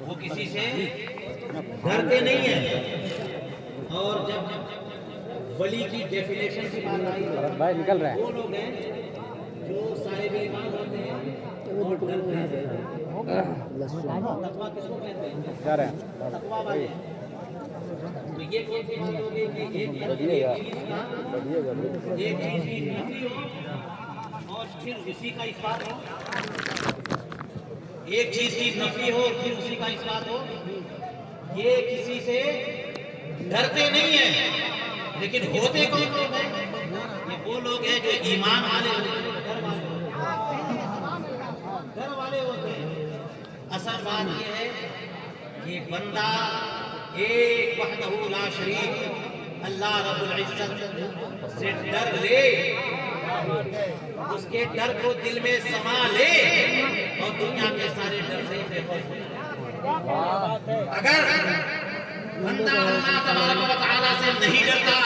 वो किसी से डरते नहीं है। और जब वली की डेफिनेशन की बात आई भाई निकल रहा है, वो लोग हैं जो साहिब ईमान होते हैं और डरते हैं। तकवा किसको कहते हैं? जा रहे हैं तकवा वाले। तो ये कौन सी बात हो गई कि एक चीज की नफी हो और फिर उसी का इस्बात हो, एक चीज की नफी हो फिर उसी का इस्बात हो। ये किसी से डरते नहीं है। लेकिन होते कौन लोग हैं? ये वो लोग हैं जो ईमान वाले होते हैं, डर वाले होते हैं। असल बात ये है कि बंदा एक वहदहू ला शरीक अल्लाह रब्बुल इज्जत से डर ले, उसके डर को दिल में समा ले और दुनिया के सारे डर से बेखौफ हो जाए। अगर बंदा अल्लाह तबारक व तआला से नहीं डरता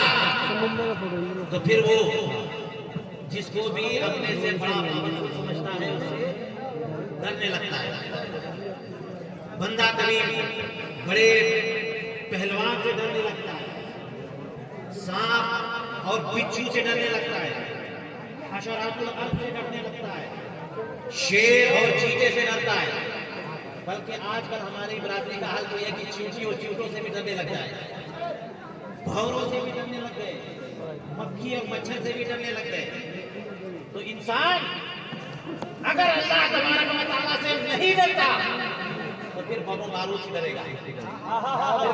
तो फिर वो जिसको भी अपने से बड़ा पावरफुल समझता है उससे डरने लगता है। बंदा कभी बड़े पहलवान से डरने लगता है, सांप और बिच्छू से डरने लगता है, हशरातुल अर्द से डरने लगता है, शेर और चीते से डरता है। बल्कि आजकल हमारी बरादरी का हाल तो यह है कि चींटी और चींटों से भी डरने लग जाए, भौरों से भी डरने लग गए, मक्खी और मच्छर से भी डरने लग गए। तो इंसान अगर अल्लाह तबारक व तआला से नहीं डरता तो फिर बम बारूद से डरेगा, फिर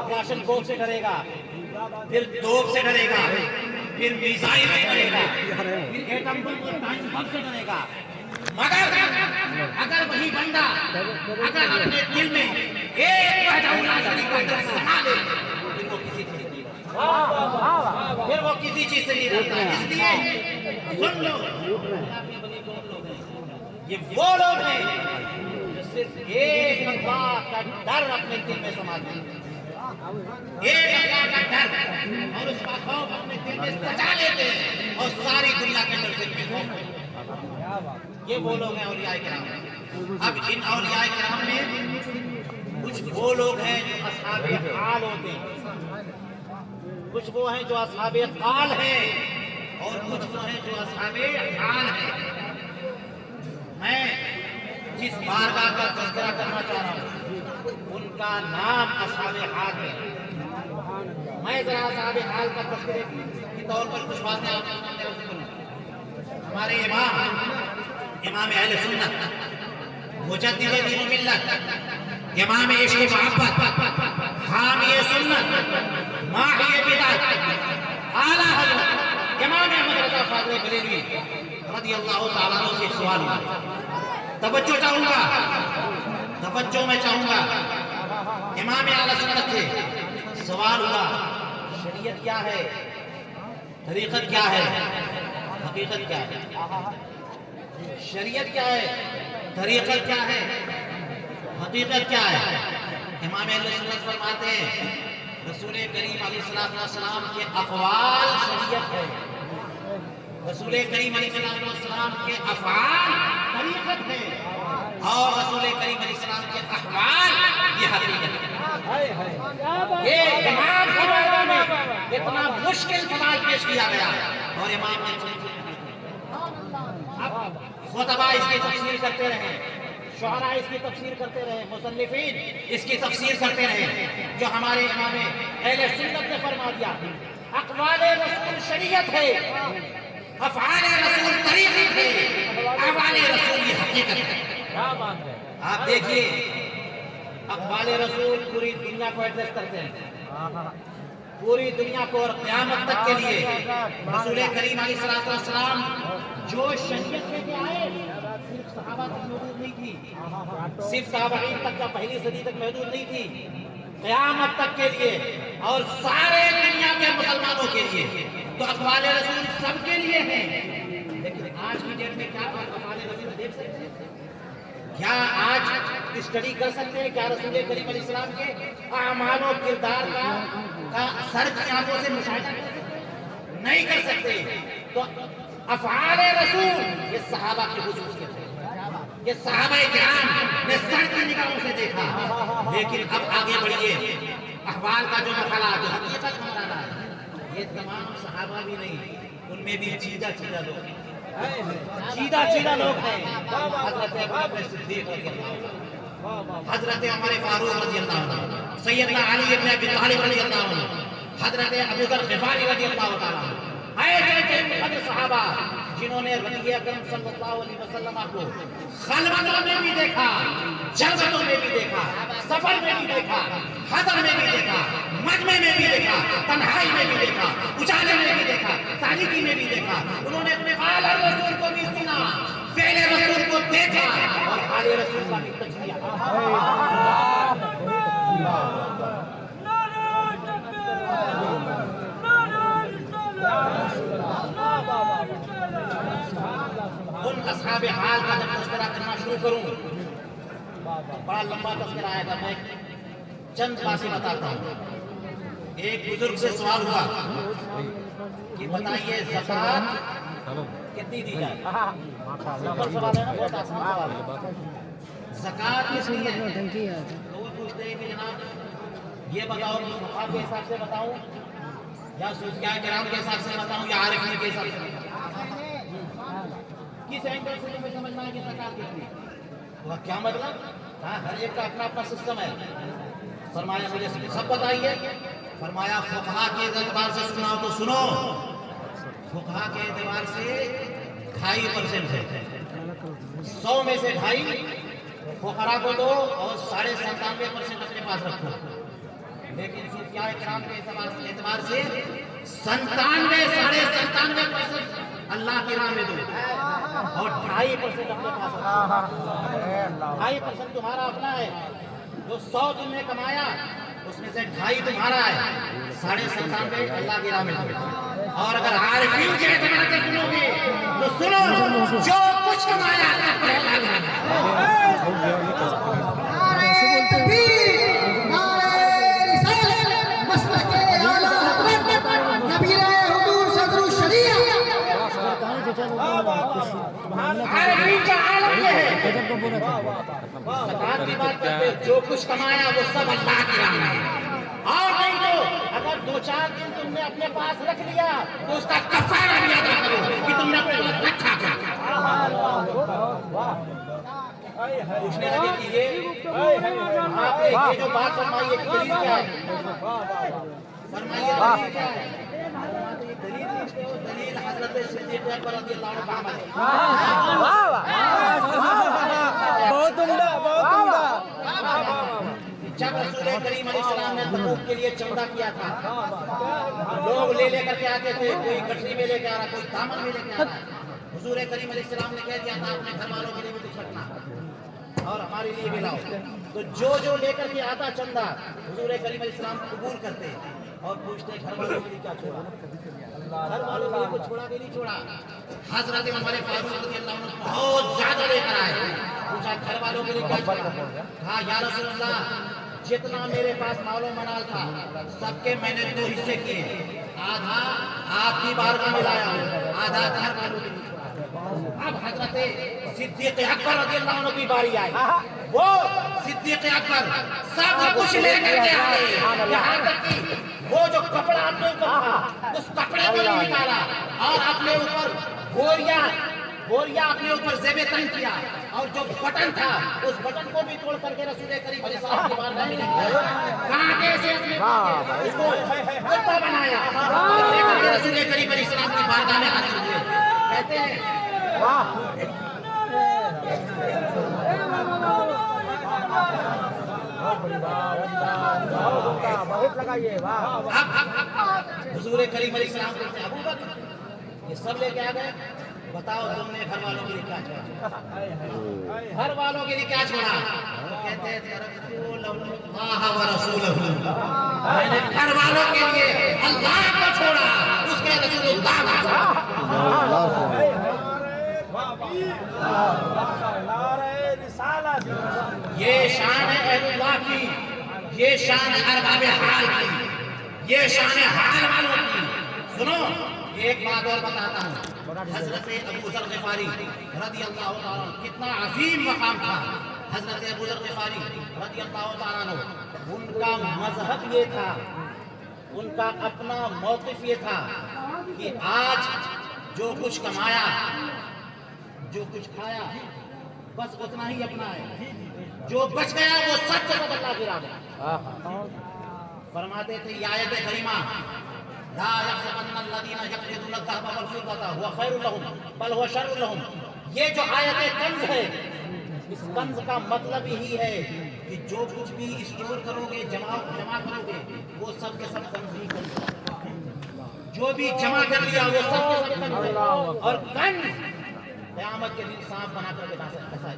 क्लाशन कोफ से डरेगा, फिर तोप से डरेगा, फिर मिसाइल से डरेगा, फिर एटम बम और टाइम बम से डरेगा। मगर अगर वही बंदा अगर अपने दिल में एक वहदहू ला शरीक का डर समा ले फिर वो किसी चीज से नहीं डरता। इसलिए सुन लो, ये वो लोग हैं जो सिर्फ एक अल्लाह का डर अपने दिल में समाते हैं, एक अल्लाह का डर और उसका खौफ अपने दिल में सजा लेते हैं और सारी दुनिया के डर से बेखौफ होते हैं। ये वो लोग हैं औलियाए किराम। अब इन औलियाए किराम में कुछ वो लोग हैं जो असहाबे हाल होते हैं, कुछ वो हैं जो असहाबे काल हैं और कुछ वो हैं जो असहाबे हाल हैं। मैं जिस बारगाह का तज़किरा करना चाह रहा हूँ उनका नाम असहाबे हाल है। मैं जरा असहाबे हाल का तज़किरे के तौर पर कुछ बातें आपके सामने अर्ज़ करूँ। हमारे इमाम अहले सुन्नत मुजद्दिद दीन मिल्लत इमाम इश्क़ मोहब्बत हामी सुन्नत माही बिदअत आला हज़रत इमाम अहमद रज़ा फ़ाज़िल बरेलवी रज़ियल्लाहु तआला अन्हु से सवाल हुआ। तवज्जो मैं चाहूंगा। इमाम आला सुन्नत से सवाल हुआ, शरीयत क्या है, तरीक़त क्या है, हकीकत क्या है? शरीयत क्या है, तरीक़त क्या है, हकीकत क्या है? इमाम अहले सुन्नत फरमाते हैं रसूल करीम अलैहिस्सलाम के अक़वाल शरीयत है, रसूल करीम अलैहिस्सलाम के अफ़आल तरीक़त है और रसूल करीम अलैहिस्सलाम के अहवाल ये हकीकत है। ये इमाम ज़माना में इतना मुश्किल सवाल पेश किया गया और इमाम ने खुतबा इसकी तफसीर करते रहे, शुअरा इसकी तफसीर करते रहे, मुसन्निफीन इसकी तफसीर करते रहे। जो हमारे इमाम अहले सुन्नत ने फरमा दिया अक़वाले रसूल शरीयत है, अफ़आले रसूल तरीक़त है, अक़वाले रसूल ये हकीकत है। क्या बात है। आप देखिए अक़वाले रसूल पूरी दुनिया को एड्रेस करते हैं, पूरी दुनिया को और क़यामत तक के लिए रसूल करीम अलैहिस्सलाम जो शरीयत लेके आए सिर्फ सहाबा तक महदूद नहीं थी, सिर्फ ताबईन तक या पहली सदी तक महदूद नहीं थी, क़यामत तक के लिए और सारे दुनिया के मुसलमानों के लिए। तो अक़वाले रसूल सबके लिए है। लेकिन आज की डेट में क्या अक़वाले रसूल देख सकते हैं? क्या आज स्टडी कर सकते हैं? क्या रसूल करीम अलैहिस्सलाम के आमाल और किरदार का सर की आंखों से मुशाहिदा नहीं कर सकते? तो अफ़आले रसूल ये सहाबा की खुशूसियत है, ये सहाबा किराम ने सर की निगाहों से देखा। लेकिन अब आगे बढ़िए, अहवाल का जो मरहला, जो हकीकत मरहला है, ये तमाम सहाबा भी नहीं, उनमें भी चीदा चीदा लोग हैं, चीदा लोग हैं। हजरत अबू बकर सिद्दीक रज़ियल्लाहु अन्हु, हजरत उमर फारूक रज़ियल्लाहु अन्हु, सैयदना अली इब्न अबी तालिब रज़ियल्लाहु अन्हु, हजरत अबू ज़र ग़िफ़ारी रज़ियल्लाहु ताला अन्हु, ऐसे मुक़द्दस सहाबा जिन्होंने नबी अकरम सल्लल्लाहु अलैहि वसल्लम को खलवतों में भी देखा, जलवतों में भी देखा, सफर में भी देखा, हज़र में भी देखा, मजमे में भी देखा, तन्हाई में भी देखा, उजाले में भी देखा, तारीकी में भी देखा। उन्होंने अपने आला रसूल को भी सुना, पहले रसूल को देखा और आले रसूल का भी तज़किया किया। उन अस्हाबे हाल का जब तज़किरा करना शुरू करूं, बड़ा लंबा तज़किरा आएगा, मैं चंद बातें बताता हूं। एक बुजुर्ग से सवाल हुआ कि बताइए ज़कात कितनी दी जाए। सिंपल सवाल है ना, बहुत आसान सवाल है। ज़कात कितनी है? तो वो पूछते हैं कि जनाब ये बताओ, मुक़ाम के हिसाब से बताऊं या सूफियाए किराम के हिसाब से बताऊं या आरिफीन के हिसाब से बताऊं? किस एंगल से तुम्हें समझना है कि ज़कात कितनी? तो क्या मतलब? हाँ, हर एक का अपना अपना सिस्टम है। फरमाया मुझे सब बताइए। फरमाया फुक़हा के एतबार से सुनाओ तो सुनो, फुक़हा के एतबार से 2.5% है, 100 में से 2.5 फुक़रा को दो और 97.5% अपने पास रखो। लेकिन सूफियाए किराम के एतबार से 97.5% अल्लाह की राह में दो और 2.5% अपने पास रखो। 2.5% तुम्हारा अपना है, जो 100 तुमने कमाया उसमें से 2.5 तुम्हारा है, 97.5 अल्लाह की राह में दो। और अगर आरिफीन के एतबार से सुनोगे तो सुनो, जो कुछ कमाया सब अल्लाह की राह में। ज़कात की बात करते, जो कुछ कमाया वो सब अल्लाह की राह में। और नहीं तो अगर 2-4 दिन तुमने अपने पास रख लिया तो उसका कफारा भी अदा करो कि तुमने अपने पास रखा क्या। पूछने लगे कि ये आपने ये जो बात फरमाई है दलील क्या है? फरमाइए दलील क्या है? दलील हज़रत सिद्दीक़ अकबर रज़ियल्लाहु अन्हु का अमल है। बहुत उम्दा, बहुत उम्दा। जब रसूल करीम अलैहिस्सलाम ने तबूक के लिए चंदा किया था, लोग ले लेकर के आते थे, कोई गठरी में लेके आ रहा, कोई दामन में लेके आ रहा। हुजूर करीम अलैहिस्सलाम ने कह दिया था अपने घर वालों के लिए भी कुछ रखना और हमारे लिए भी लाओ। तो जो लेकर के आता चंदा हुजूर करीम अलैहिस्सलाम कबूल करते और पूछते घर वालों के लिए क्या छोड़ा, घर वालों के लिए कुछ छोड़ा कि नहीं छोड़ा। हजरत उमर फारूक रज़ियल्लाहु अन्हु बहुत ज्यादा लेकर आए, पूछा घर वालों के लिए क्या छोड़ा। हाँ या रसूल अल्लाह, जितना मेरे पास मालो मनाल था सबके मैंने 2 हिस्से किए, आधा आपकी बारगाह में लाया हूँ, आधा घर वालों के लिए। अब हजरत सिद्दीक़ अकबर रज़ियल्लाहु अन्हु की बारी आई, वो सिद्दीक़ अकबर सब कुछ लेकर के आए, यहाँ तक कि वो जो कपड़ा अपने ऊपर था उस कपड़े को नहीं निकाला और अपने ऊपर बोरिया अपने ऊपर ज़ेबे तन किया और जो बटन था उस बटन को भी तोड़ करके रसूल करीम अलैहिस्सलाम के बारगाह में लेके आए, कांटे से अपने इसको कुत्ता बनाया और लेकर के रसूल करीम अलैहिस्सलाम की बारगाह में हाजिर हुए। कहते हैं वाह, बहुत लगाइए वाह। हुजूर करीम अलैहिस्सलाम कहते हैं अबू बकर ये सब लेके आ गए, बताओ तुमने घर वालों के लिए क्या छोड़ा, घर वालों के लिए क्या छोड़ा। तो कहते हैं अल्लाह व रसूलहू, मैंने घर वालों के लिए अल्लाह को छोड़ा, उसके रसूलुल्लाह को छोड़ा। ये शान है अहलुल्लाह की, ये शान है अरबाब हाल की, ये शान हाल वालों की। सुनो एक बात और बताता हूँ, हजरत अबू ज़र ग़िफ़ारी रज़ियल्लाहु ताला कितना अज़ीम मकाम था। हजरत अबू ज़र ग़िफ़ारी रज़ियल्लाहु ताला अन्हु, उनका मजहब ये था, उनका अपना मौक़िफ़ ये था कि आज जो कुछ कमाया, जो कुछ खाया, बस उतना ही अपना है, जो बच गया वो सब के सब अल्लाह की राह में। फरमाते थे ये आयत करीमा, ला यहसबन्नल्लज़ीना यक़्निज़ूना ज़हब वल फ़िद्दता हुवा ख़ैरुल लहुम बल हुवा शर्रुल लहुम, ये जो आयत कंज़ है, इस कंज़ का मतलब यही है कि जो कुछ भी स्टोर करोगे, जमा करोगे, वो सब के सब कंज़ ही कंज़, जो भी जमा कर लिया वो सब के सब कंज़ है। और कंज़ क़यामत के दिन सांप बना करके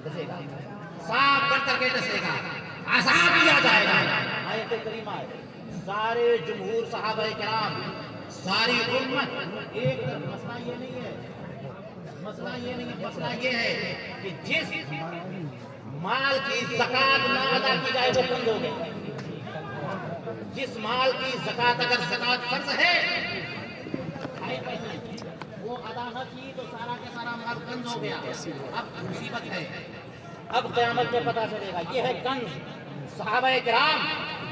डसेगा, सांप बन करके डसेगा, अज़ाब दिया जाएगा। आयत करीमा है, सारे जमहूर सहाबाए किराम, सारी उम्मत एक तरफ। मसला ये नहीं है, मसला ये नहीं है, मसला ये है कि जिस माल की ज़कात ना अदा की जाए वो कंज़ हो गए। जिस माल की ज़कात, अगर ज़कात फर्ज है, वो अदा न की तो सारा के सारा माल कंज़ हो गया। अब मुसीबत है, अब क़यामत में पता चलेगा ये है कंज़। सहाबाए किराम,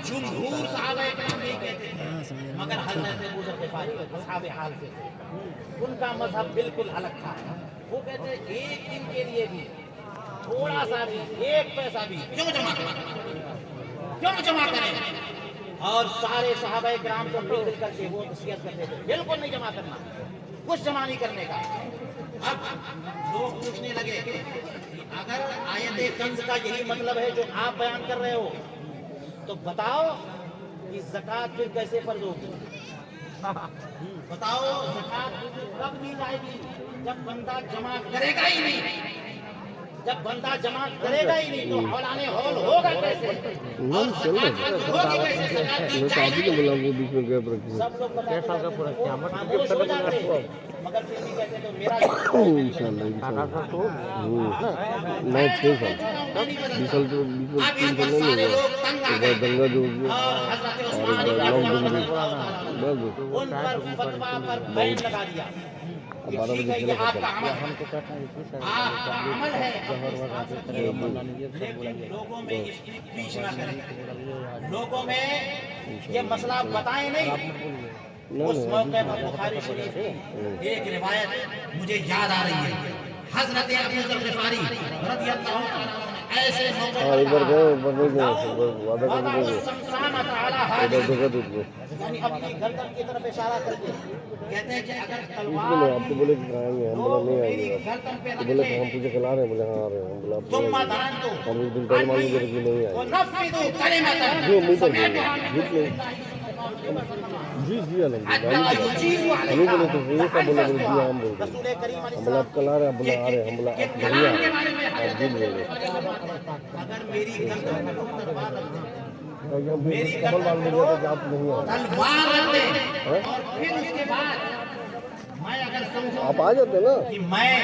जमहूर सहाबाए किराम नहीं कहते थे, मगर हज़रत अबू ज़र ग़िफ़ारी असहाबे हाल से थे, उनका मज़हब बिल्कुल अलग था। वो कहते एक दिन के लिए भी थोड़ा सा भी, एक पैसा भी क्यों जमा करें। और सारे सहाबाए किराम को मिल करके वो नसीहत करते थे बिल्कुल नहीं जमा करना, कुछ जमा नहीं करने का। अब लोग पूछने लगे कि अगर आयत कंज़ का यही मतलब है जो आप बयान कर रहे हो, तो बताओ कि ज़कात फिर कैसे फर्ज होगी। बताओ ज़कात कब दी जाएगी, जब बंदा जमा करेगा ही नहीं। जब बंदा जमा करेगा ही नहीं तो हौलाने हौल होगा कैसे, और ज़कात फर्ज होगी कैसे, ज़कात दी जाएगी। सब लोग खामोश हो जाते, मगर फिर भी कहते तो मेरा इंशाअल्लाह नहीं 6 साल 20 साल तो 3 साल नहीं हुआ, दंगा जो हुआ उन पर फतवा पर बैन लगा दिया। 12 बजे चला आपका अमल है, लेकिन लोगों में इसकी पीछ ना करें, लोगों में ये मसला बताएं नहीं। उस मौके पर बुखारी शरीफ एक रिवायत मुझे याद आ रही है, हजरत अबू ज़र ग़िफ़ारी रज़ियल्लाहु ताला ऐसे मौके पर यानी अपनी गर्दन की तरफ इशारा करके कहते हैं कि अगर तलवार आपको बोले कि आएंगे, हम बोला नहीं आएंगे, तो बोले हम पूछे खिला रहे हैं, बोले हाँ आ रहे हैं, हम बोला हम एक दिन पहले मान लीजिए कि नहीं आएंगे, जी नहीं कर देंगे, जी जी अल्हम्दुलिल्लाह हम बोले तो ये सब बोले जी हम बोल रहे हैं, हम बोला आप कल आ रहे हैं, बोला आ रहे हैं, हम बोला आप बढ़िया आप जी बोल रहे। अगर मेरी गर्दन में लोग तलवार रख दें, मेरी गर्दन में लोग तलवार रख दें और फिर उसके बाद मैं अगर समझूं आप आ जाते ना कि मैं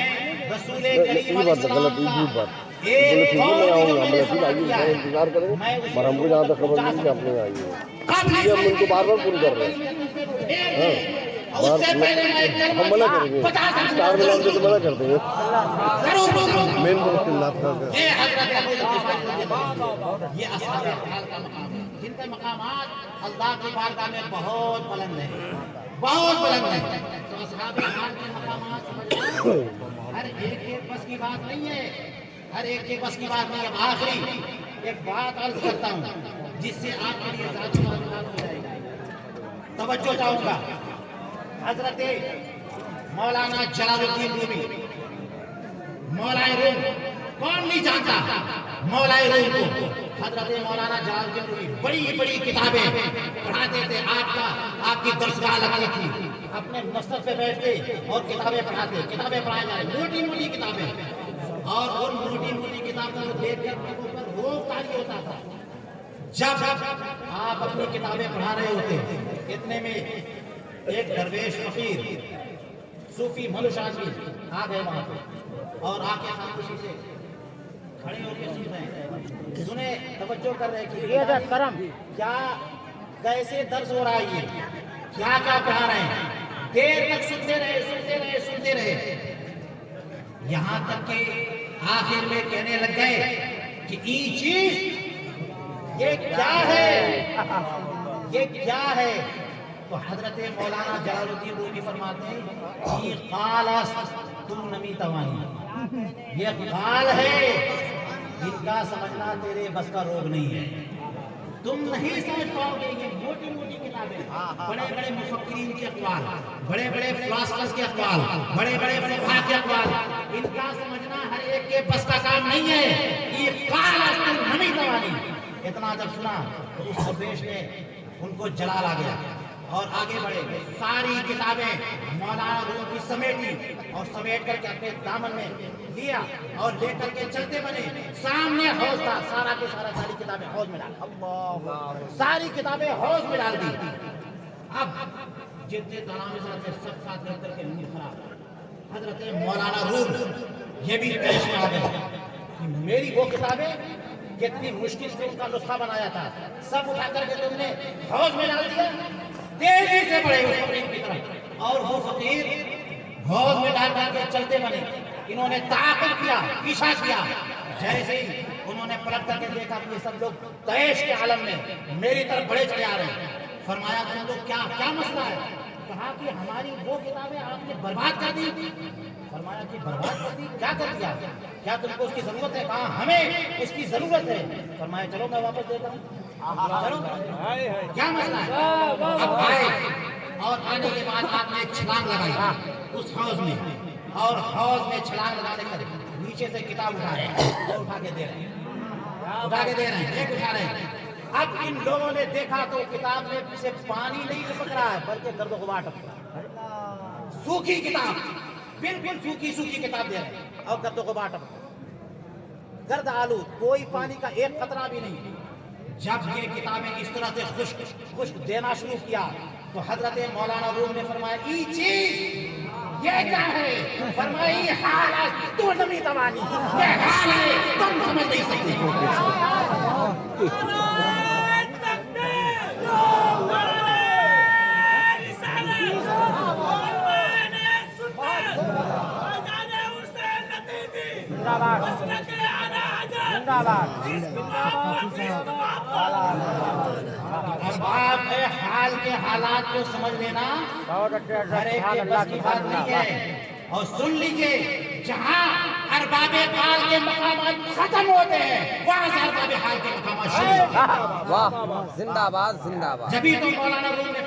रसूल करीम गलत झूठ बात बोले फिर मैं आऊँगा, हम बोले फिर आइए, मैं इंतजार करेंगे, पर हमको जहाँ तक खबर नहीं कि आप नहीं आइए, इसलिए हम उनको बार बार फोन कर रहे हैं। हम मना करेंगे, स्टार मिलाएंगे तो मना कर देंगे, मेन ये असहाबे हाल का मकाम है, जिनके मकामात अल्लाह की बारगाह में बहुत बुलंद है, बहुत बुलंद है। तो असहाबे हाल के मकामात हर एक बस की बात नहीं है, हर एक के बस की बात नहीं है। आखिरी एक बात अर्ज करता हूँ जिससे आपके लिए ज़ाती मालूमात हो जाएगी, तवज्जो चाहूँगा। हजरत मौलाना जलालुद्दीन रूमी, मौलाए रूम, कौन नहीं जानता मौलाए रूम को। हजरत मौलाना जलालुद्दीन रूमी बड़ी बड़ी किताबें पढ़ाते थे, आपकी दरसगाह लगाई थी, अपने मस्तक पे बैठ के और किताबें पढ़ाए जा रहे, मोटी मोटी किताबें, और उन मोटी मोटी किताबों को देख कर ऊपर रोग तारी होता था। जब आप अपनी किताबें पढ़ा रहे होते, इतने में एक दरवेश फकीर सूफी मनुष्य आदमी आ गए वहां पे, और आके खामोशी से खड़े होकर सुन रहे हैं, सुने, तवज्जो कर रहे हैं कि क्या कैसे दर्ज हो रहा है, ये क्या क्या पढ़ा रहे हैं। देर तक सुनते रहे, यहाँ तक कि आखिर में कहने लग गए कि कि ये चीज ये क्या है, ये क्या है। तो हजरत मौलाना जलालुद्दीन रूमी फरमाते हैं ये कालस तुम नमी तवानी, ये काल है, इनका समझना तेरे बस का रोग नहीं है, तुम नहीं समझ पाओगे। ये मोटी मोटी किताबें, बड़े बड़े मुफक्किरीन के अक़वाल, बड़े बड़े फिलासफर्स के अक़वाल, बड़े बड़े फुक़हा के अक़वाल, इनका समझना हर एक के बस का काम नहीं है। ये कालस तुम नमी तवानी, इतना जब सुना तो उस दरवेश ने उनको जलाल आ गया और आगे बढ़े। सारी किताबें मौलाना रूम की समेटी और समेट करके अपने दामन में लिया और लेकर के चलते बने। सामने हौज था, सारा के सारा सारी किताबें हौज में डाल, सारी किताबें हौज में डाल दी। अब जितने तलामिज़ा थे सब साथ मिलकर के नींद खराब। हजरत मौलाना रूम ये भी पेश में आ गए कि मेरी वो किताबें कितनी मुश्किल से उनका नुस्खा बनाया था, सब उठा करके तुमने हौज में डाल दिया। तेजी से बढ़े उस फकीर की तरफ और वो फकीर हौज में डाल करके चलते बने। इन्होंने ताक़ुब किया, पीछा किया। जैसे ही उन्होंने पलट करके देखा कि सब लोग तैश के आलम में मेरी तरफ बढ़े चले आ रहे हैं। फरमाया तुम लोग क्या क्या मसला है? कहा कि हमारी वो किताबें आपने बर्बाद कर दी। फरमाया कि बर्बाद कर दी, क्या कर दिया, क्या तुमको उसकी जरूरत है? कहा हमें उसकी जरूरत है। फरमाया चलो मैं वापस देता हूँ, चलो क्या मसला है। अब आए और आने के बाद आपने एक छलांग लगाई उस हौज में, और हौज में छलांग लगाने कर नीचे से किताब उठा रहे हैं, उठा के दे रहे हैं, उठा के दे रहे हैं, एक उठा रहे हैं। अब इन लोगों ने देखा तो किताब में से पानी नहीं टपक रहा है बल्कि गर्द गुबार टपक रहा है। सूखी किताब, बिल्कुल सूखी सूखी किताब दे रहे हैं और गर्द गुबार टपक रहा है, गर्द आलूद, कोई पानी का एक कतरा भी नहीं। जब ये किताबें इस तरह से खुश्क देना शुरू किया तो हजरत मौलाना रूम ने फरमाया ये चीज ये क्या है? फरमाया ये हाल है तुम नमी तवानी, ये हाल है तुम समझ नहीं सकते। अब आप हाल के हालात को समझ लेना हर एक के बस की बात नहीं है। और सुन लीजिए, जहाँ अरबाबे हाल के मकामात खत्म होते हैं वहाँ से अरबाबे हाल के मकामात शुरू होते हैं। वाह, जिंदाबाद जिंदाबाद। जभी तो मौलाना रूम ने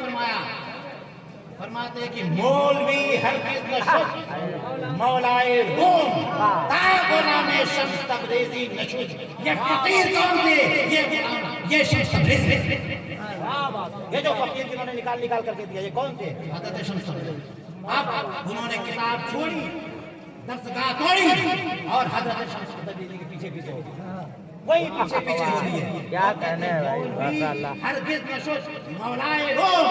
फरमाते हैं कि मौलवी हरगिज़ नशुज मौलाए रूम ता गुलामे शम्स तबरेज़ी नशुज। ये फकीर कौन थे? ये शम्स तबरेज़ी, ये जो फकीर जिन्होंने निकाल करके दिया, ये कौन थे? हज़रत शम्स तबरेज़ी। अब उन्होंने किताब छोड़ी, दस्तगाह तोड़ी और हज़रत शम्स तबरेज़ी के पीछे पीछे हो गई, वही पीछे पीछे हो रही है। क्या कहने हैं भाई, माशाअल्लाह। हरगिज़ नशुज मौलाए रूम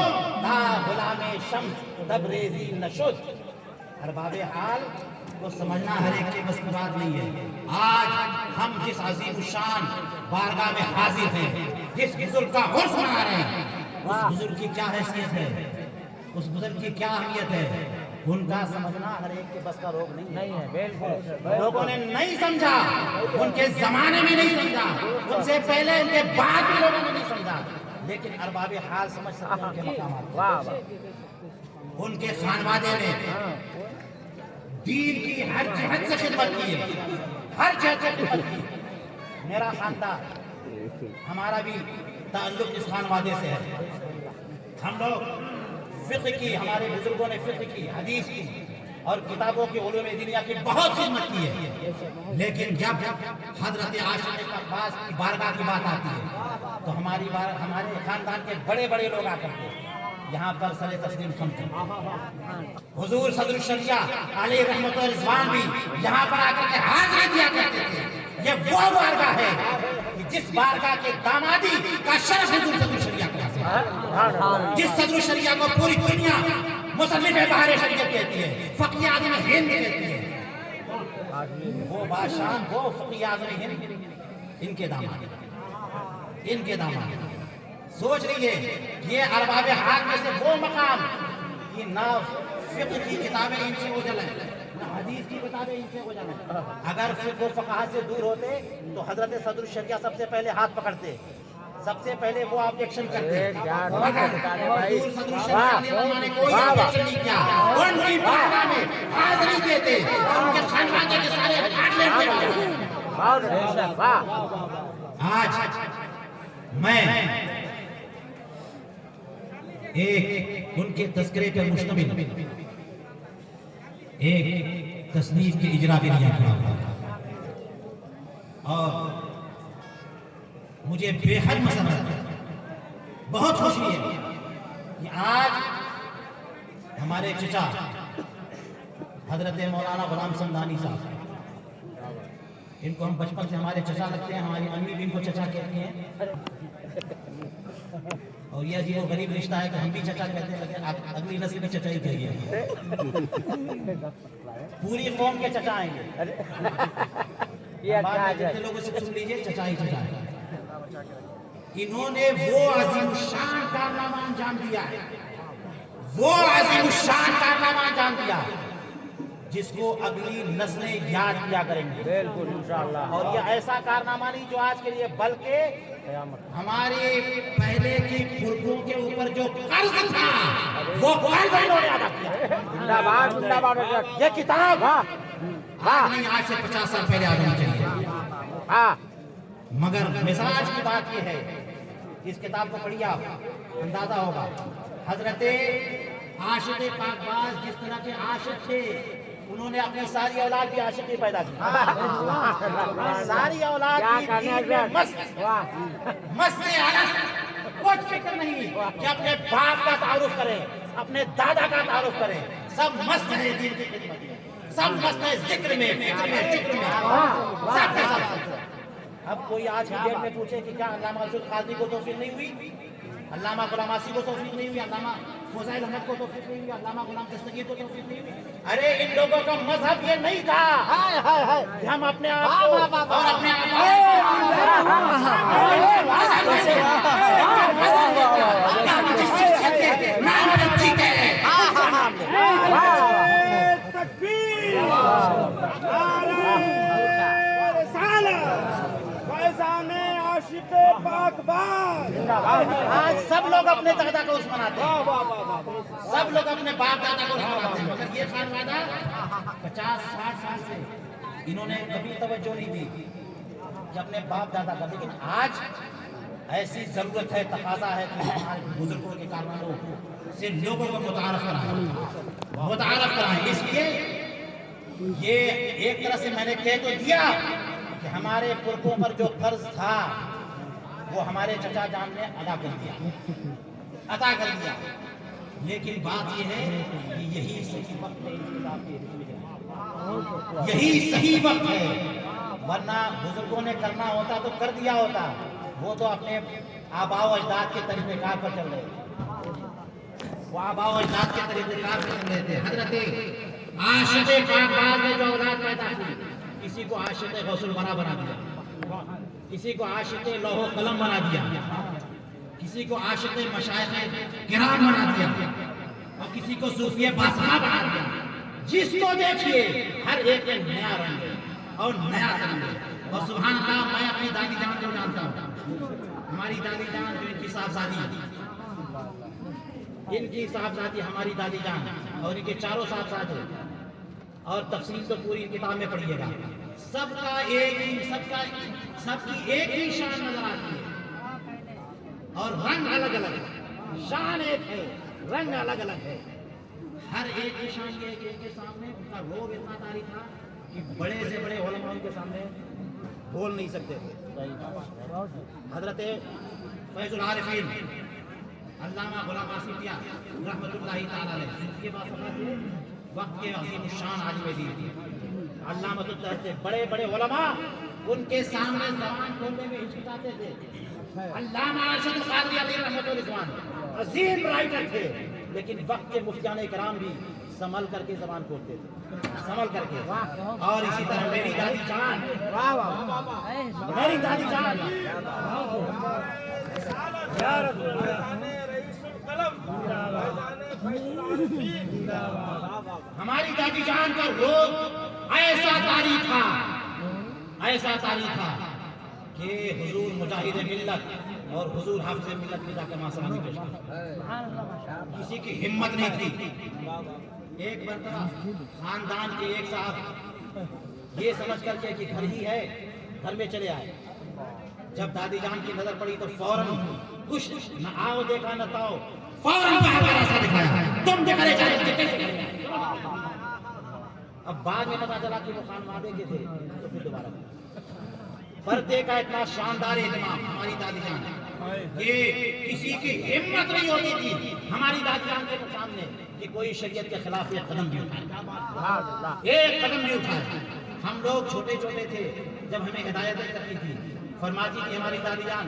ता गुलामे शम्स तबरेज़ी नशुज। अरबाबे हाल को समझना हर एक के बस की बात नहीं है। आज हम जिस अजीम शान बारगाह में हाजिर हैं, जिस बुजुर्ग का उर्स मना रहे हैं, उस बुजुर्ग की क्या हैसियत है, उस बुजुर्ग की क्या अहमियत है, उनका समझना हर एक के बस का रोग नहीं है। बिल्कुल लोगों ने नहीं समझा, उनके जमाने में नहीं समझा, उनसे पहले उनके बाद भी लोगों ने नहीं समझा, लेकिन अरबाबे हाल समझ सकते हैं उनके मकामात। उनके खानवादे ने दीन की हर जहत से खिदमत की है, हर जहत से खिदमत की। मेरा खानदान, हमारा भी ताल्लुक इस खानवादे से है। हम लोग फिक़्ह की, हमारे बुजुर्गों ने फिक़्ह की, हदीस की और किताबों की उलूम दुनिया की बहुत खिदमत की है। लेकिन जब हजरत आशिक़ अब्बास की बारगाह की बात आती है तो हमारे खानदान के बड़े बड़े लोग आकर के यहाँ पर सरे तस्लीम खमते, हुजूर सदरुल शरिया अलैहि रहमत व रिज़वान भी यहाँ पर आकर के हाज़िरी दिया करते थे। ये वो बारगाह है जिस बारगाह के दामादी का शरफ हुजूर सदरुल शरिया को हासिल है, जिस सदरुल शरिया को पूरी दुनिया मुसन्निफ़ बहार शरीयत कहती है, फ़क़ीह आज़म हिंद कहती है। वो बादशाह, वो फ़क़ीह आज़म हिंद इनके दामाद। सोच रही है ये अरबाबे हाल में से वो मकाम कि ना फिक़्ह की किताबें इनसे ओझल है, ना हदीस की बता दे इनसे हो जाना। अगर फिक्र फकाहा से दूर होते तो हजरत सदरुल शरिया सबसे पहले हाथ पकड़ते, सबसे पहले वो ऑब्जेक्शन करते। मगर हुजूर सदरुल शरिया ने कोई ऑब्जेक्शन नहीं किया, उनकी बारगाह में हाजिरी देते, उनके खानदान के सारे काट लेते। आज मैं एक उनके तस्करे पर मुश्तमिल एक तस्नीफ के इजरा के लिए खड़ा हुआ और मुझे बेहद मसरत है, बहुत खुशी है कि आज हमारे चचा हजरत मौलाना गुलाम समदानी साहब, इनको हम बचपन से हमारे चचा लगते हैं, हमारी अम्मी भी इनको चचा कहती हैं और यह जी वो गरीब रिश्ता है कि हम भी चचा कहते हैं, लेकिन अगली नस्ल भी चचा ही कहिए। पूरी कौम के चचा आएंगे, जितने लोगों से सुन लीजिए चचा ही चचा है। इन्होंने वो अजीमुशान कारनामा अंजाम दिया है, वो अजीमुशान कारनामा अंजाम दिया जिसको अगली नस्लें याद किया करेंगे बिल्कुल इंशाअल्लाह। और ये ऐसा कारनामा नहीं जो आज के लिए, बल्कि हमारे पहले की पुरखों के ऊपर जो कर्ज था वो कर्ज इन्होंने अदा किया। जिंदाबाद जिंदाबाद। ये किताब नहीं आज से 50 साल पहले आ जानी चाहिए। मगर मिजाज की बात यह है, इस किताब को पढ़िए आप, अंदाजा होगा हजरते आशिक पाकबाज जिस तरह के आशिक थे, उन्होंने अपनी सारी औलाद भी आशिक ही पैदा की। सारी औलाद मस्त कुछ फिक्र नहीं कि अपने बाप का तारुफ करें, अपने दादा का तारुफ करें, सब मस्त है दीन की खिदमत में, सब मस्त है जिक्र में, फिक्र में, जिक्र में, सब के सब। अब कोई आज की डेट में पूछे कि क्या अल्लामा अरशद काज़ी को तौफीक नहीं हुई, अल्लामा गुलाम आसी को तौफीक नहीं हुई, अल्लामा फज़ाइल अहमद को तौफीक नहीं हुई, अल्लामा गुलाम दस्तगीर को तौफीक नहीं हुई। अरे इन लोगों का मजहब ये नहीं था कि हम अपने आप को और अपने आज सब लोग अपने दादा को उस मनाते हैं, सब लोग अपने बाप दादा को उस मनाते हैं, मगर ये खानवादा 50-60 साल से इन्होंने कभी तवज्जो नहीं दी कि अपने बाप दादा का। लेकिन आज ऐसी जरूरत है, तकाजा है कि हमारे बुजुर्गों के कारनामों से लोगों को मुतारफ कराएं। इसलिए ये एक तरह से मैंने कह तो दिया कि हमारे पुरखों पर जो कर्ज था वो हमारे चचा जान ने अदा कर दिया। लेकिन बात यह है कि यही सही वक्त है, यही सही वक्त है, वरना बुजुर्गों ने करना होता तो कर दिया होता। वो तो अपने आबाओ अजदाद के तरीक़ेकार पर चल रहे थे, वो आबाओ अजदाद के तरीक़ेकार पर चल रहे थे। हज़रत आशिक़ पाकबाज़ में जो औलाद पैदा हुई, किसी को आशिक़ गौसुल वरा बना दिया, किसी को आशिक़ लौह कलम बना दिया, किसी को आशिक़ मशाइख़ किराम बना दिया और किसी को सूफिया बादशाह बना दिया। जिसको देखिए हर एक में नया रंग और नया रंग। और सुभान अल्लाह, मैं अपनी दादी जान को जानता हूँ, हमारी दादी जान जो इनकी साहबजादी हमारी दादी जान और इनके चारों साहबजादे, और तफसील तो पूरी किताब में पढ़िएगा। सबकी एक ही शान नजर आती है और रंग अलग अलग है। शान एक है, रंग अलग अलग है। हर एक की शान ये है कि इनके सामने उनका रोग इतना तारी था कि बड़े से बड़े उलमा उनके सामने बोल नहीं सकते थे। हजरत फैजुल आरिफीन अल्लामा गुलाम आसिफिया रहमतुल्लाहि ताला अलैह, जिनके पास वक्त के अजीम शान आलिम दीन थे, अल्लामतुल थे, बड़े बड़े उलमा उनके सामने ज़बान खोलने में हिचकिचाते थे। अल्लामा अरशद क़ादरी अलैहि रहमतुल रिज़वान अजीम राइटर थे, लेकिन वक्त के मुफ्तियान इकराम भी संभल करके ज़बान खोलते थे, संभल करके। और इसी तरह मेरी दादी जान, मेरी दादी जान हमारी दादी दादी जान का रोग ऐसा तारी था कि हुजूर मुजाहिद मिल्लत और हुजूर हाफिज मिल्लत की जाकर मासलामी पेश की। किसी की हिम्मत नहीं थी। एक मरतबा खानदान के एक साहब ये समझ करके कि घर ही है, घर में चले आए। जब दादी जान की नजर पड़ी तो फौरन कुछ न आओ देखा न ताओ, फौरन रास्ता दिखाया, तुम दिखा रहे। अब बाद में पता चला कि वो खानवादे के थे, तो फिर दोबारा पर्दे का इतना शानदार एहतमाम हमारी दादी जान, ये किसी की हिम्मत नहीं होती थी हमारी दादी जान के सामने कि कोई शरीयत के खिलाफ एक कदम भी उठाए, एक कदम भी उठाए। हम लोग छोटे छोटे थे जब हमें हिदायतें करती थी, फरमाती थी हमारी दादी जान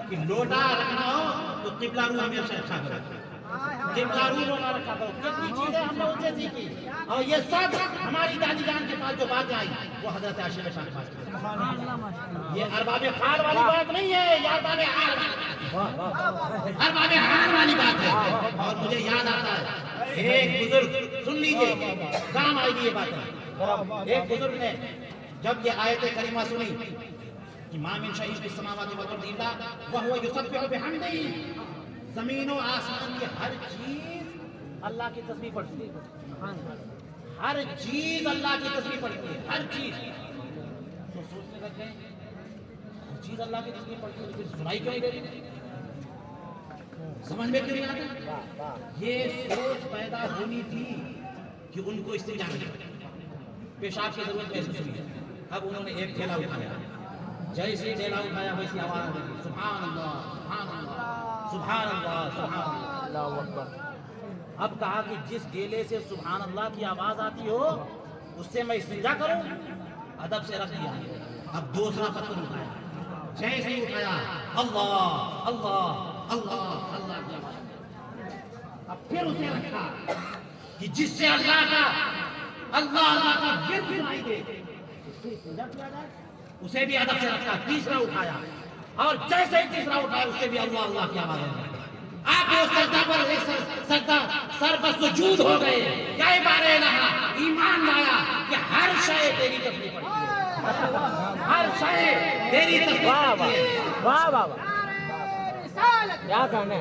कि लोटा रखना हो तो किबला रू हमेशा रखा करो, किबला रू लोटा रखा करो। कितनी चीजें हम लोग उनसे सीखी और ये सब हमारी दादी जान के पास जो बातें आई वो हजरत आयशा के पास की। ये अरबाबे खाल वाली बात नहीं है, ये अरबाबे हाल वाली बात है। और मुझे याद आता है एक बुजुर्ग, सुन लीजिए काम आएगी ये बातें। एक बुजुर्ग ने जब ये आयत करीमा सुनी कि मा मिन शैइन फिस समावाति वल अर्दि इल्ला व हुवा युसब्बिहु बिहम्दिही, ज़मीन और आसमान की हर चीज अल्लाह की तस्बीह पढ़ती है, हर चीज अल्लाह की तस्बीह पढ़ती है, हर चीज। तो सोचने लग गए हर चीज अल्लाह की तस्बीह पढ़ती है, फिर सुनाई क्यों नहीं देती, समझ में क्यों नहीं आता? ये सोच पैदा होनी थी कि उनको इस्तिजा पेशाब की जरूरत महसूस हुई है। अब उन्होंने एक थैला उठाया, जैसे थैला उठाया वैसी आवाज आ रही, सुभान अल्लाह सुभान अल्लाह सुभान अल्लाह सुभान अल्लाह। अब कहा कि जिस गेले से सुभान अल्लाह की आवाज आती हो उससे मैं इस्तिंजा करूं, अदब से रख दिया। अब दूसरा पत्थर उठाया, जैसे ही उठाया अल्लाह अल्लाह अल्लाह अल्लाह की आवाज। अब फिर उसे रखा कि जिससे अल्लाह का गिर सुनाई दे, उससे इस्तिंजा किया जाए, उसे भी अदब से रखा। तीसरा उठाया और जैसे ही तीसरा उठाया उससे भी अल्लाह अल्लाह की आवाज है। आप वो सजदा पर सर पर सुजूद हो गए, क्या बारे रहा, ईमान लाया कि हर शय तेरी तस्बीह पढ़ती है, हर शय तेरी तस्बीह पढ़ती है। वाह वाह वाह, क्या कहने,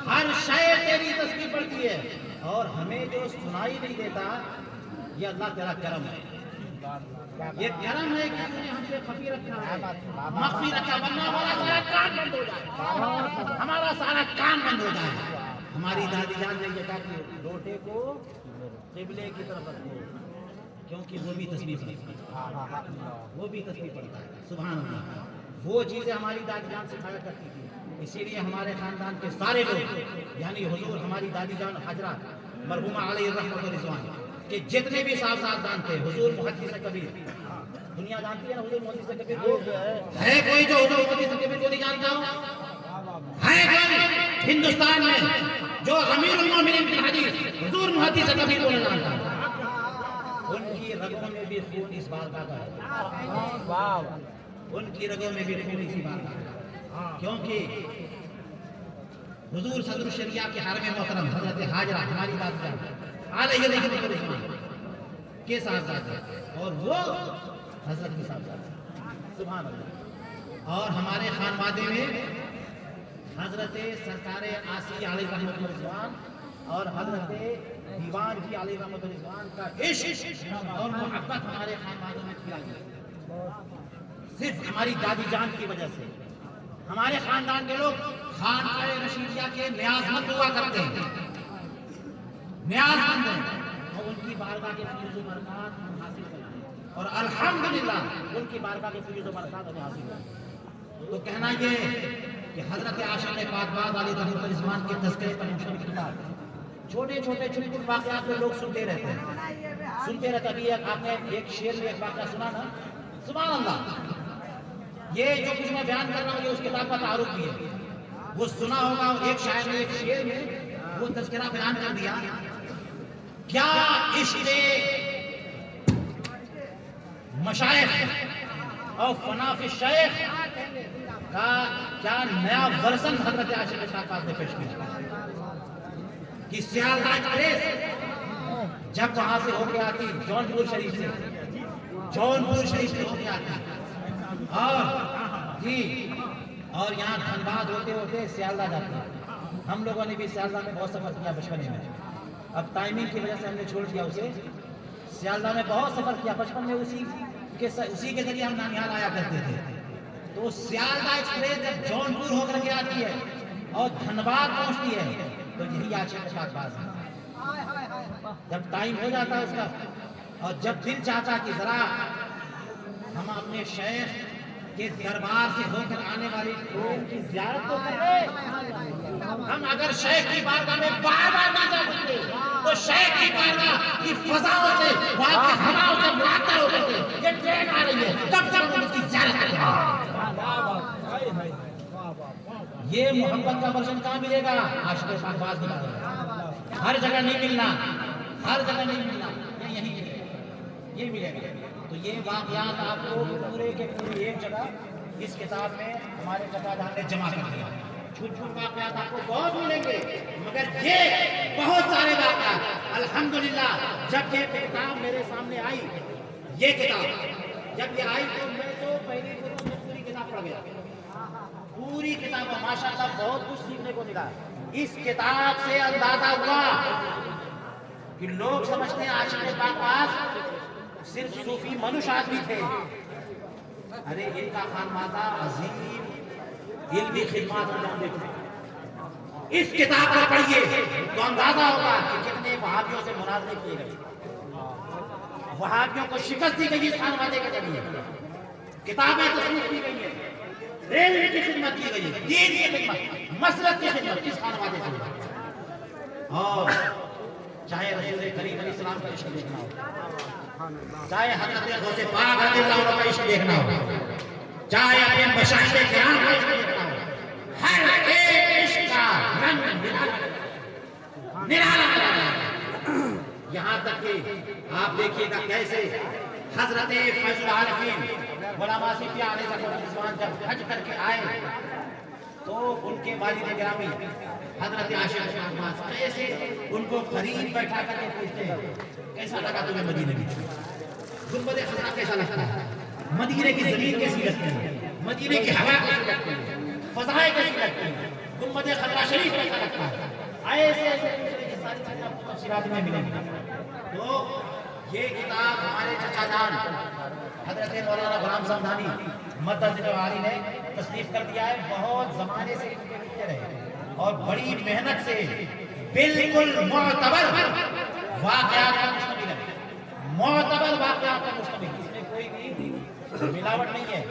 हर शय तेरी तस्बीह पढ़ती है। और हमें जो सुनाई नहीं देता ये अल्लाह तेरा करम है, ये करम है कि तूने हमसे खफी रखा है, मख्फी रखा, वरना हमारा सारा काम बंद हो जाए, हमारा सारा काम बंद हो जाए। हमारी दादी जान ने ये कहा कि लोटे को किबले की तरफ रखो, क्योंकि वो भी तस्बीह पढ़ता है, वो भी तस्बीह पढ़ता है। सुभान अल्लाह। वो चीज़ें हमारी दादी जान सिखाया करती थी, इसीलिए हमारे खानदान के सारे लोग यानी हुजूर हमारी दादी जान हाजरा मरहुमा अलैहि रहमत व रिज़वान के जितने भी साहबजादान थे, हुजूर मुहद्दिस कबीर, दुनिया जानती है ना हुजूर मुहद्दिस कबीर को? है कोई जो हुजूर मुहद्दिस कबीर को नहीं जानता हो? है कोई हिंदुस्तान में जो अमीरुल मोमिनीन फिल हदीस हुजूर मुहद्दिस कबीर को नहीं जानता? उनकी रगों में भी खून इस बात का है, उनकी रगों में भी खून इसी बात का है, क्योंकि हुजूर सदर शरिया के हरम मोहतरम हजरत हाजरा हमारी दादी जान अलैहि रहमत के साहबजादे और वो हजरत के साहबजादे, सुभान अल्लाह। और हमारे खानवादे में हजरत सरकारे आसी अलैहि रहमत रिज़वान और हजरत दीवान जी अलैहि रहमत रिज़वान का इश्क और मोहब्बत हमारे खानवादों में किया गया, सिर्फ हमारी दादी जान की वजह से। हमारे खानदान के लोग खानकाए रशीदिया के न्याज़मंद हुआ करते हैं, न्याज़मंद हैं, और उनकी बारगाह के फैज़ व बरक़ात हम हासिल करते हैं और अल्हम्दुलिल्लाह उनकी बारगाह के फैज़ व बरक़ात हमें हासिल करते हैं। तो कहना ये कि हज़रत आशिक़ पाकबाज़ अलैहि रहमत रिज़वान के तज़किरे पर मुश्तमिल किताब छोटे छोटे चुटकुल वाक़यात में लोग सुनते रहते हैं, सुनते रहते। अभी आपने एक शेर में एक वाक़या सुना ना, सुभान अल्लाह। ये जो कुछ मैं बयान कर रहा हूँ ये उस किताब का तारुफ भी है, वो सुना होगा। एक शायर ने एक शेर में वो तज़किरा बयान कर दिया, क्या इश्क़ मशाइख़ और फनाफ़ शेख का क्या नया वर्जन हज़रत आशिक़ पाकबाज़ ने पेश किया कि सियालदाह एक्सप्रेस जब वहां से होके आती जौनपुर शरीफ से, जौनपुर शरीफ से होके आती, और जी और यहाँ धनबाद होते होते सियालदा जाती। हम लोगों ने भी सियालदा में बहुत सफ़र किया बचपन में। अब टाइमिंग की वजह से हमने छोड़ दिया उसे। सियालदा में बहुत सफ़र किया बचपन में, उसी के जरिए हम नानिहाल आया करते थे। तो सियालदा एक्सप्रेस जब जौनपुर होकर के आती है और धनबाद पहुंचती है तो यही आशिक का पास है। जब टाइम हो जाता है उसका और जब दिल चाहता कि जरा हम अपने शेख के दरबार से होकर आने वाली ट्रेन की ज़ियारत तो करें। हम अगर शेख की बारगाह में बार बार नहीं जा सकते तो शेख की बारगाह की फजाओं से, वहां की हवाओं से मुआत्तर होकर के ये ट्रेन आ रही है, तब सब लोग उसकी ज़ियारत करें। ये मोहब्बत का वर्जन कहाँ मिलेगा? आशिक़ शाहबाज की बात है। हर जगह नहीं मिलना, हर जगह नहीं मिलना, यही मिलेगा, ये मिलेगा। तो ये वाक़यात आपको पूरे के पूरे एक जगह इस किताब में हमारे चचाजान ने जमा कर दिया। छूट छूट वाक़यात आपको बहुत मिलेंगे, मगर ये बहुत सारे वाक़यात अल्हम्दुलिल्लाह जब ये किताब मेरे सामने आई, ये किताब जब ये आई तो मैं तो पहली पूरी किताब पढ़ गया। पूरी किताब में माशाअल्लाह बहुत कुछ सीखने को मिला। इस किताब से अंदाजा हुआ कि लोग समझते हैं आशिक़ पाक सिर्फ सूफी मनुष्य आदमी थे। अरे इनका खानमादा अजीम इल्मी खिदमत अंजाम देते। इस किताब को पढ़िए तो अंदाजा होगा कि कितने वहाबियों से मुनाज़रे किए गए, वहाबियों को शिकस्त दी गई इस खानमादे के जरिए। किताबें तस्लीफ की गई है, रेलवे की खिदमत की गई है, दीन की खिदमत, मसलक की खिदमत इस खानवादे से। और चाहे रसूल करीम अलैहिस्सलाम का इश्क देखना हो, चाहे हज़रत गौसे पाक रज़ियल्लाहु अन्हु का इश्क देखना हो, चाहे अपने मशाइख़ किराम का इश्क देखना हो, हर एक इश्क का रंग निराला है। यहाँ तक कि आप देखिएगा कैसे हज़रत फैज़ुल आरिफ़ीन गुलाम आसिफ़ी अलैहिस्सलाम जब हज करके आए तो उनके वालिद गिरामी हज़रत आशिक़ शाहबाज कैसे उनको करीब बैठा करके पूछते हैं, कैसा लगा तुम्हें मदीने में? गुंबद खज़रा कैसा लगता है? मदीने की ज़मीन कैसी लगती है? मदीने की हवा कैसी लगती है? फ़ज़ाएँ कैसी लगती हैं? गुंबद खज़रा शरीफ कैसा लगता है? ऐसे ऐसे सारी चीज़ें आपको तफ़सीलात में मिलेंगी। तो ये किताब हमारे चचाजान हज़रत मौलाना गुलाम समदानी मदद-ए-वाली ने तस्नीफ कर दिया है। बहुत ज़माने से इनके लिखते रहे और बड़ी मेहनत से बिल्कुल मुअतबर वाक़यात पर मुश्तमिल है, मुअतबर वाक़यात पर मुश्तमिल। इसमें कोई भी मिलावट नहीं है।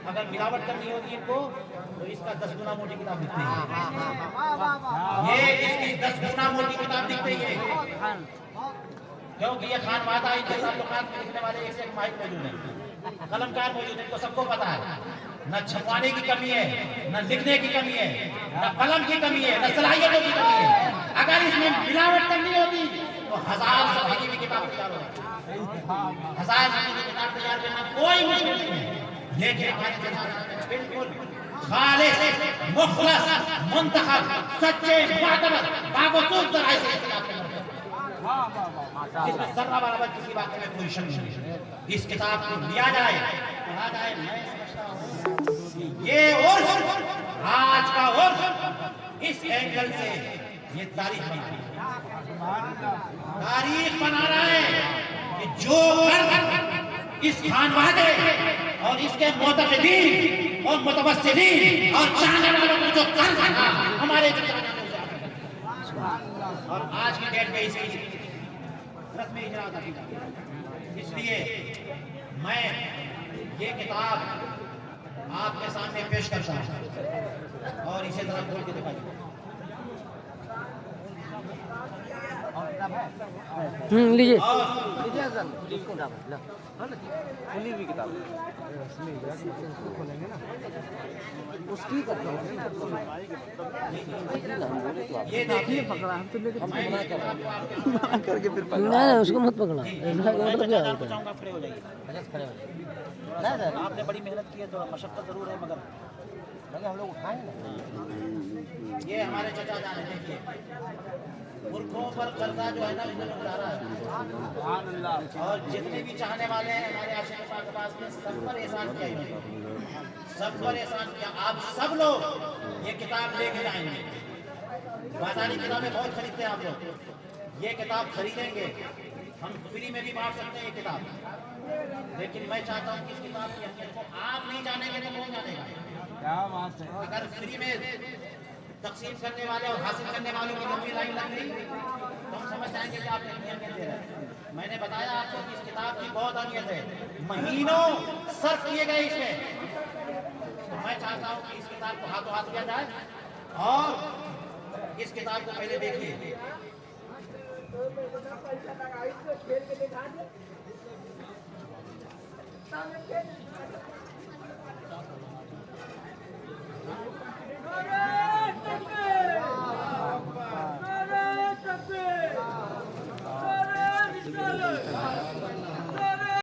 अगर मिलावट करनी होगी इनको तो इसका 10 गुना मोटी किताब लिखते हैं, ये इसकी 10 गुना मोटी किताब लिखते हैं, क्योंकि ये खानवादा इनके ताल्लुकात में लिखने वाले एक से एक माहिर मौजूद हैं, कलमकार मौजूद हैं, इनको सबको पता है। न छपवाने की कमी है, न लिखने की कमी है, न कलम की कमी है, न सलाहियतों की कमी है। अगर इसमें मिलावट करनी होती तो 1000 सफ़े की भी किताब तैयार हो जाती, 1000 सफ़े की किताब तैयार करना कोई मुश्किल नहीं है। लेकिन बिल्कुल खालिस, मुखलस, मुंतखब, सच्चे, मुअतबर, बावजूद ज़राए से किताब जिसमें ज़र्रा बराबर किसी बात में कोई शक नहीं है। इस किताब को लिया जाए, पढ़ा जाए। मैं समझता हूँ ये उर्फ, आज का उर्फ इस एंगल से ये तारीख बना रहा है, तारीख बना रहा है कि जो इस खानवादे और इसके मुतक़िदीन और मुतवस्सिलीन और चाहने वालों को जो कर्ज था हमारे और आज की डेट में इसकी रस्म इजरा अदा की जाती है। इसलिए मैं ये किताब आपके सामने पेश करता हूँ और इसे जरा खोल के दिखाइए। लीजिए खोलेंगे ना उसकी ये देखिए पकड़ा हम तो लेके करके फिर नहीं उसको मत पकड़ा खड़े हो जाइए। आपने बड़ी मेहनत की है, थोड़ा मशक्कत जरूर है, मगर हम लोग उठाएंगे ना। ये हमारे चचा जान है, देखिए पुरखों पर कर्जा जो है ना इन्होंने उतारा है, और जितने भी चाहने वाले हैं हमारे आशिक पाक के पास में सब पर एहसान किया इन्होंने, सब पर एहसान किया। आप सब लोग ये किताब लेके जाएंगे, बाजारी किताबें बहुत खरीदते हैं आप लोग, ये किताब खरीदेंगे, हम फ्री में भी बांट सकते हैं ये किताब, लेकिन मैं चाहता हूँ कि इस किताब की अहमियत को आप नहीं जानेंगे तो कौन जानेगा। क्या बात है। अगर फ्री में तकसीम करने वाले और हासिल करने वालों की लंबी लाइन लग गई तो हम समझ जाएंगे कि आप अहमियत दे रहे हैं। मैंने बताया आपको कि इस किताब की बहुत अहमियत है, महीनों सर्फ किए गए इसमें, तो मैं चाहता हूँ कि इस किताब को हाथों हाथ किया जाए और इस किताब को पहले देखिए।